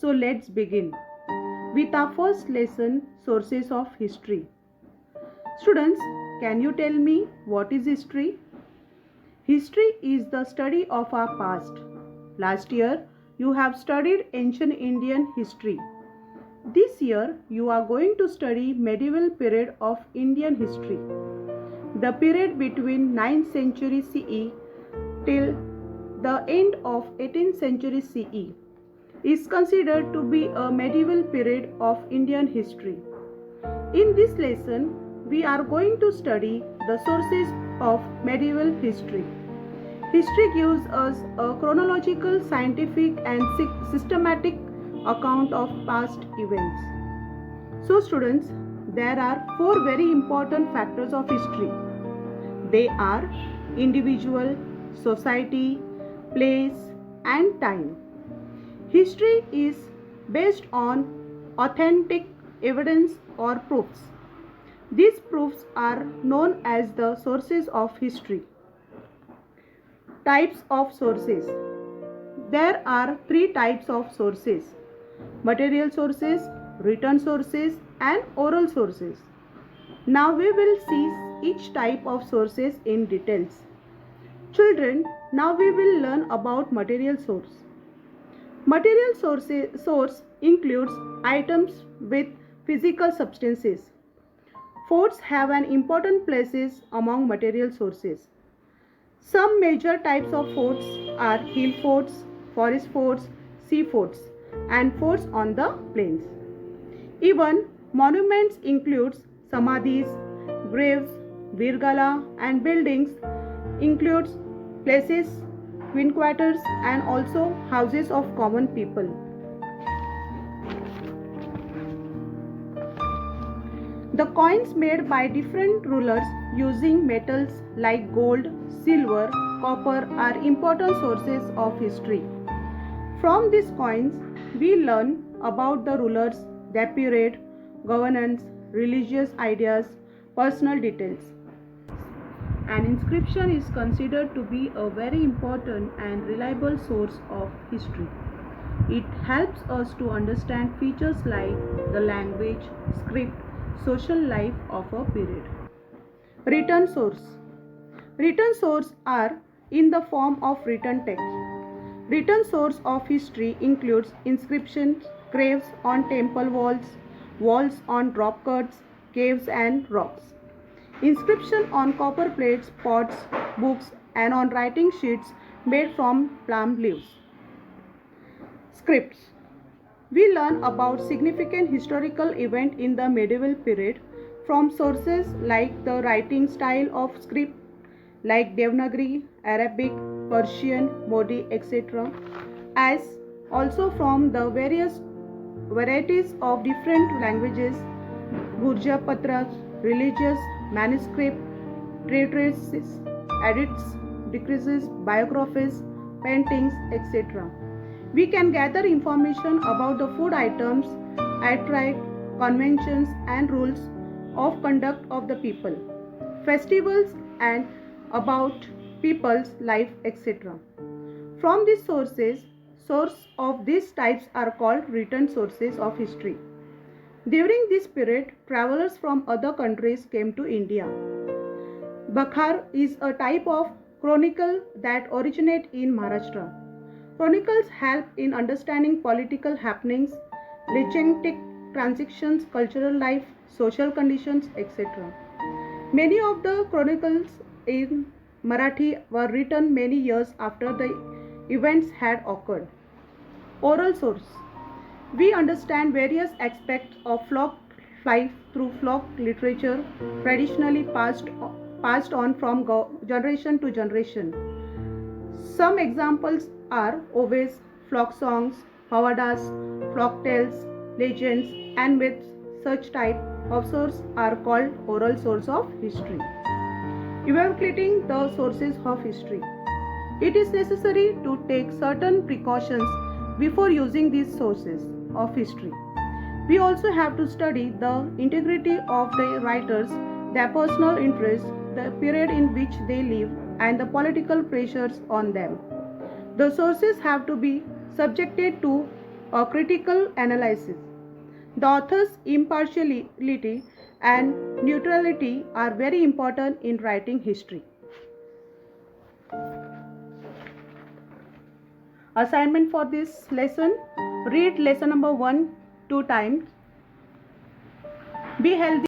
So let's begin with our first lesson, sources of history. Students, can you tell me what is history? History is the study of our past. Last year, you have studied ancient Indian history. This year, you are going to study medieval period of Indian history. The period between 9th century CE till the end of 18th century CE is considered to be a medieval period of Indian history. In this lesson, we are going to study the sources of medieval history. History gives us a chronological, scientific and systematic account of past events. So students, there are four very important factors of history. They are individual, society, place and time. History is based on authentic evidence or proofs. These proofs are known as the sources of history. Types of sources. There are three types of sources: material sources, written sources and oral sources. Now we will see each type of sources in details. Children, now we will learn about material source. Material source includes items with physical substances. Forts have an important places among material sources. Some major types of forts are hill forts, forest forts, sea forts, and forts on the plains. Even monuments includes samadhis, graves, virgala, and buildings includes places, queen quarters, and also houses of common people. The coins made by different rulers using metals like gold, silver, copper are important sources of history. From these coins, we learn about the rulers, their period, governance, religious ideas, personal details. An inscription is considered to be a very important and reliable source of history. It helps us to understand features like the language, script, social life of a period. Written source. Written sources are in the form of written text. Written source of history includes inscriptions, graves on temple walls, walls on rock cuts, caves and rocks. Inscription on copper plates, pots, books and on writing sheets made from palm leaves. Scripts. We learn about significant historical event in the medieval period from sources like the writing style of script like Devanagari, Arabic, Persian, Modi, etc. as also from the various varieties of different languages, Gurja Patras, religious, manuscript, treatises, edits, decreases, biographies, paintings, etc. We can gather information about the food items, tribe, conventions and rules of conduct of the people, festivals and about people's life, etc. From these sources of these types are called written sources of history. During this period, travelers from other countries came to India. Bakhar is a type of chronicle that originate in Maharashtra. Chronicles help in understanding political happenings, linguistic transactions, cultural life, social conditions, etc. Many of the chronicles in Marathi were written many years after the events had occurred. Oral source. We understand various aspects of folk life through folk literature traditionally passed on from generation to generation. Some examples are oves, folk songs, pavadas, folk tales, legends and myths. Such type of source are called oral source of history. Evaluating the sources of history. It is necessary to take certain precautions before using these sources of history. We also have to study the integrity of the writers, their personal interests, the period in which they live, and the political pressures on them. The sources have to be subjected to a critical analysis. The author's impartiality and neutrality are very important in writing history. Assignment for this lesson: read lesson number 1 2 times. Be healthy.